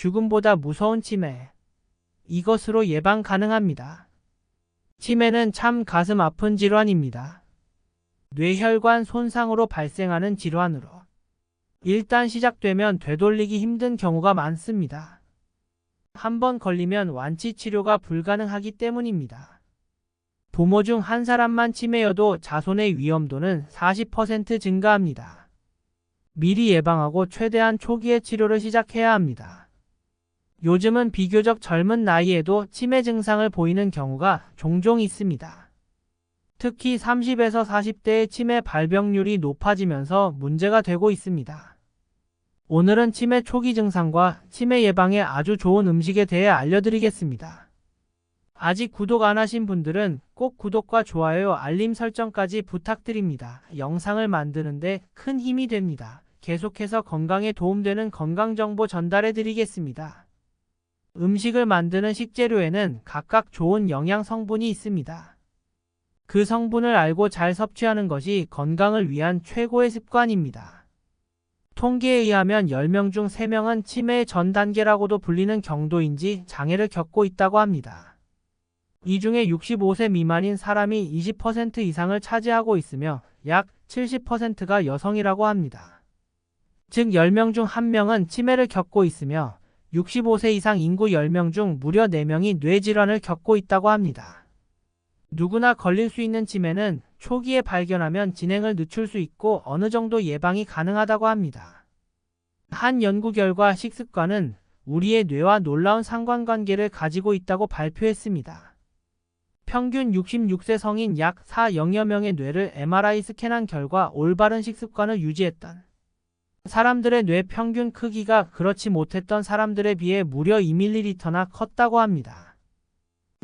죽음보다 무서운 치매. 이것으로 예방 가능합니다. 치매는 참 가슴 아픈 질환입니다. 뇌혈관 손상으로 발생하는 질환으로 일단 시작되면 되돌리기 힘든 경우가 많습니다. 한번 걸리면 완치 치료가 불가능하기 때문입니다. 부모 중 한 사람만 치매여도 자손의 위험도는 40% 증가합니다. 미리 예방하고 최대한 초기에 치료를 시작해야 합니다. 요즘은 비교적 젊은 나이에도 치매 증상을 보이는 경우가 종종 있습니다. 특히 30에서 40대의 치매 발병률이 높아지면서 문제가 되고 있습니다. 오늘은 치매 초기 증상과 치매 예방에 아주 좋은 음식에 대해 알려드리겠습니다. 아직 구독 안 하신 분들은 꼭 구독과 좋아요, 알림 설정까지 부탁드립니다. 영상을 만드는데 큰 힘이 됩니다. 계속해서 건강에 도움되는 건강정보 전달해 드리겠습니다. 음식을 만드는 식재료에는 각각 좋은 영양 성분이 있습니다. 그 성분을 알고 잘 섭취하는 것이 건강을 위한 최고의 습관입니다. 통계에 의하면 10명 중 3명은 치매의 전 단계라고도 불리는 경도인지 장애를 겪고 있다고 합니다. 이 중에 65세 미만인 사람이 20% 이상을 차지하고 있으며 약 70%가 여성이라고 합니다. 즉 10명 중 1명은 치매를 겪고 있으며 65세 이상 인구 10명 중 무려 4명이 뇌질환을 겪고 있다고 합니다. 누구나 걸릴 수 있는 치매는 초기에 발견하면 진행을 늦출 수 있고 어느 정도 예방이 가능하다고 합니다. 한 연구 결과 식습관은 우리의 뇌와 놀라운 상관관계를 가지고 있다고 발표했습니다. 평균 66세 성인 약 400여 명의 뇌를 MRI 스캔한 결과 올바른 식습관을 유지했던 사람들의 뇌 평균 크기가 그렇지 못했던 사람들에 비해 무려 2ml나 컸다고 합니다.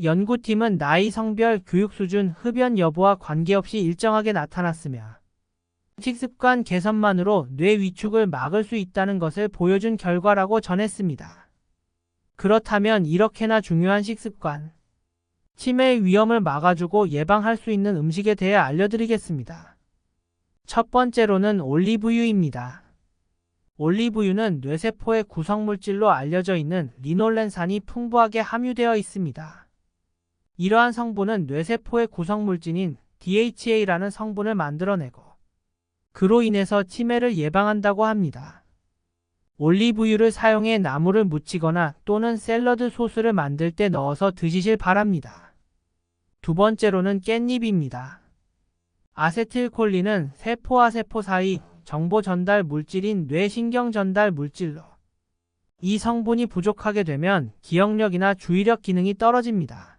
연구팀은 나이, 성별, 교육 수준, 흡연 여부와 관계없이 일정하게 나타났으며 식습관 개선만으로 뇌 위축을 막을 수 있다는 것을 보여준 결과라고 전했습니다. 그렇다면 이렇게나 중요한 식습관, 치매의 위험을 막아주고 예방할 수 있는 음식에 대해 알려드리겠습니다. 첫 번째로는 올리브유입니다. 올리브유는 뇌세포의 구성물질로 알려져 있는 리놀렌산이 풍부하게 함유되어 있습니다. 이러한 성분은 뇌세포의 구성물질인 DHA라는 성분을 만들어내고 그로 인해서 치매를 예방한다고 합니다. 올리브유를 사용해 나물을 무치거나 또는 샐러드 소스를 만들 때 넣어서 드시길 바랍니다. 두 번째로는 깻잎입니다. 아세틸콜린은 세포와 세포 사이 정보 전달 물질인 뇌신경 전달 물질로 이 성분이 부족하게 되면 기억력이나 주의력 기능이 떨어집니다.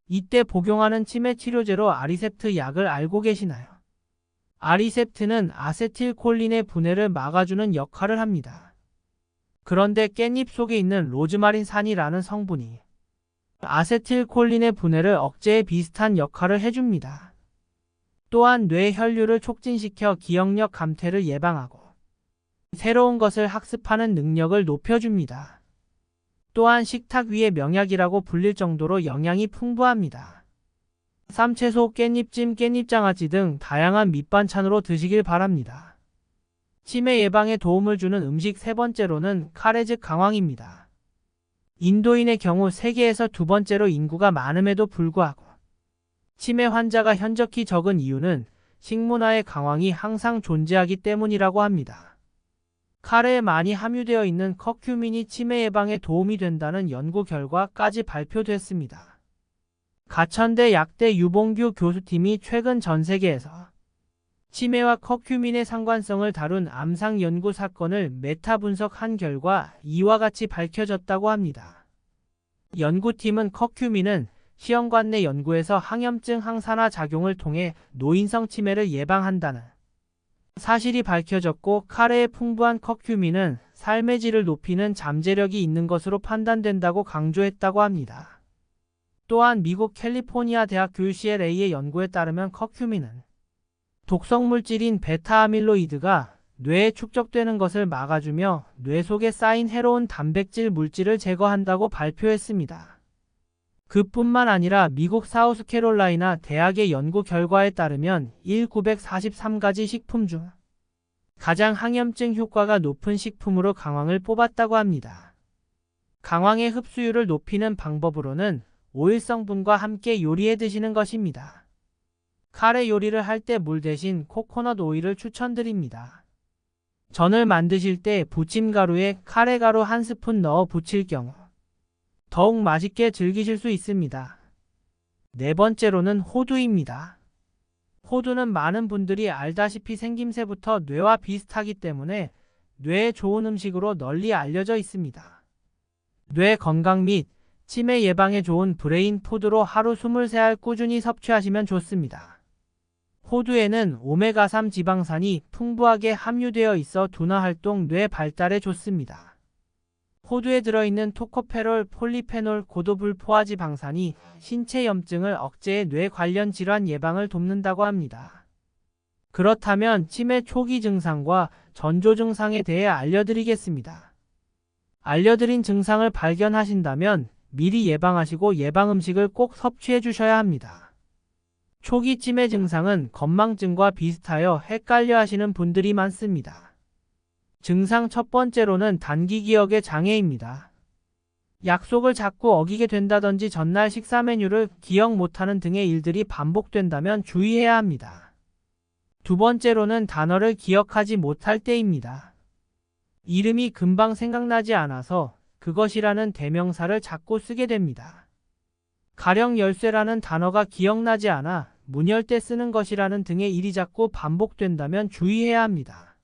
이때 복용하는 치매 치료제로 아리셉트 약을 알고 계시나요? 아리셉트는 아세틸콜린의 분해를 막아주는 역할을 합니다. 그런데 깻잎 속에 있는 로즈마린산이라는 성분이 아세틸콜린의 분해를 억제해 비슷한 역할을 해줍니다. 또한 뇌 혈류를 촉진시켜 기억력 감퇴를 예방하고 새로운 것을 학습하는 능력을 높여줍니다. 또한 식탁 위의 명약이라고 불릴 정도로 영양이 풍부합니다. 쌈채소, 깻잎찜, 깻잎장아찌 등 다양한 밑반찬으로 드시길 바랍니다. 치매 예방에 도움을 주는 음식 세 번째로는 카레 즉 강황입니다. 인도인의 경우 세계에서 두 번째로 인구가 많음에도 불구하고 치매 환자가 현저히 적은 이유는 식문화의 강황이 항상 존재하기 때문이라고 합니다. 카레에 많이 함유되어 있는 커큐민이 치매 예방에 도움이 된다는 연구 결과까지 발표됐습니다. 가천대 약대 유봉규 교수팀이 최근 전 세계에서 치매와 커큐민의 상관성을 다룬 암상 연구 사건을 메타 분석한 결과 이와 같이 밝혀졌다고 합니다. 연구팀은 커큐민은 시험관 내 연구에서 항염증 항산화 작용을 통해 노인성 치매를 예방한다는 사실이 밝혀졌고 카레의 풍부한 커큐민은 삶의 질을 높이는 잠재력이 있는 것으로 판단된다고 강조했다고 합니다. 또한 미국 캘리포니아 대학 UCLA의 연구에 따르면 커큐민은 독성물질인 베타아밀로이드가 뇌에 축적되는 것을 막아주며 뇌 속에 쌓인 해로운 단백질 물질을 제거한다고 발표했습니다. 그뿐만 아니라 미국 사우스캐롤라이나 대학의 연구 결과에 따르면 1943가지 식품 중 가장 항염증 효과가 높은 식품으로 강황을 뽑았다고 합니다. 강황의 흡수율을 높이는 방법으로는 오일 성분과 함께 요리해 드시는 것입니다. 카레 요리를 할 때 물 대신 코코넛 오일을 추천드립니다. 전을 만드실 때 부침가루에 카레가루 1스푼 넣어 부칠 경우 더욱 맛있게 즐기실 수 있습니다. 네 번째로는 호두입니다. 호두는 많은 분들이 알다시피 생김새부터 뇌와 비슷하기 때문에 뇌에 좋은 음식으로 널리 알려져 있습니다. 뇌 건강 및 치매 예방에 좋은 브레인 푸드로 하루 23알 꾸준히 섭취하시면 좋습니다. 호두에는 오메가3 지방산이 풍부하게 함유되어 있어 둔화 활동, 뇌 발달에 좋습니다. 호두에 들어있는 토코페롤, 폴리페놀, 고도불포화지방산이 신체 염증을 억제해 뇌 관련 질환 예방을 돕는다고 합니다. 그렇다면 치매 초기 증상과 전조 증상에 대해 알려드리겠습니다. 알려드린 증상을 발견하신다면 미리 예방하시고 예방 음식을 꼭 섭취해 주셔야 합니다. 초기 치매 증상은 건망증과 비슷하여 헷갈려 하시는 분들이 많습니다. 증상 첫 번째로는 단기 기억의 장애입니다. 약속을 자꾸 어기게 된다든지 전날 식사 메뉴를 기억 못하는 등의 일들이 반복된다면 주의해야 합니다. 두 번째로는 단어를 기억하지 못할 때입니다. 이름이 금방 생각나지 않아서 그것이라는 대명사를 자꾸 쓰게 됩니다. 가령 열쇠라는 단어가 기억나지 않아 문 열 때 쓰는 것이라는 등의 일이 자꾸 반복된다면 주의해야 합니다.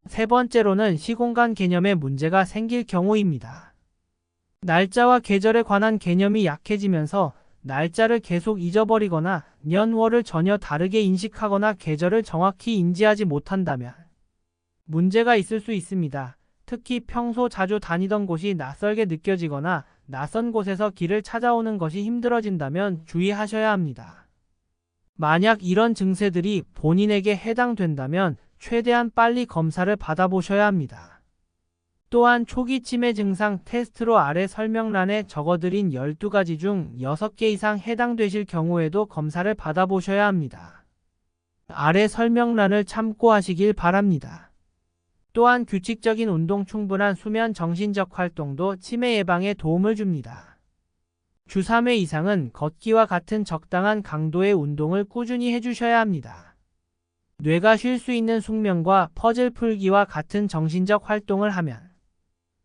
세 번째로는 시공간 개념에 문제가 생길 경우입니다. 날짜와 계절에 관한 개념이 약해지면서 날짜를 계속 잊어버리거나 년, 월을 전혀 다르게 인식하거나 계절을 정확히 인지하지 못한다면 문제가 있을 수 있습니다. 특히 평소 자주 다니던 곳이 낯설게 느껴지거나 낯선 곳에서 길을 찾아오는 것이 힘들어진다면 주의하셔야 합니다. 만약 이런 증세들이 본인에게 해당된다면 최대한 빨리 검사를 받아보셔야 합니다. 또한 초기 치매 증상 테스트로 아래 설명란에 적어드린 12가지 중 6개 이상 해당되실 경우에도 검사를 받아보셔야 합니다. 아래 설명란을 참고하시길 바랍니다. 또한 규칙적인 운동, 충분한 수면, 정신적 활동도 치매 예방에 도움을 줍니다. 주 3회 이상은 걷기와 같은 적당한 강도의 운동을 꾸준히 해주셔야 합니다. 뇌가 쉴 수 있는 숙면과 퍼즐 풀기와 같은 정신적 활동을 하면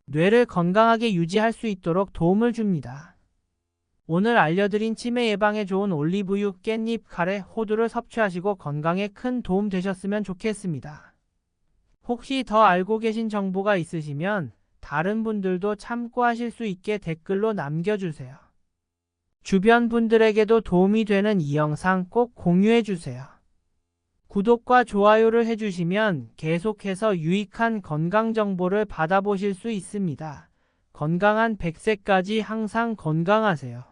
뇌를 건강하게 유지할 수 있도록 도움을 줍니다. 오늘 알려드린 치매 예방에 좋은 올리브유, 깻잎, 카레, 호두를 섭취하시고 건강에 큰 도움 되셨으면 좋겠습니다. 혹시 더 알고 계신 정보가 있으시면 다른 분들도 참고하실 수 있게 댓글로 남겨주세요. 주변 분들에게도 도움이 되는 이 영상 꼭 공유해주세요. 구독과 좋아요를 해주시면 계속해서 유익한 건강 정보를 받아보실 수 있습니다. 건강한 100세까지 항상 건강하세요.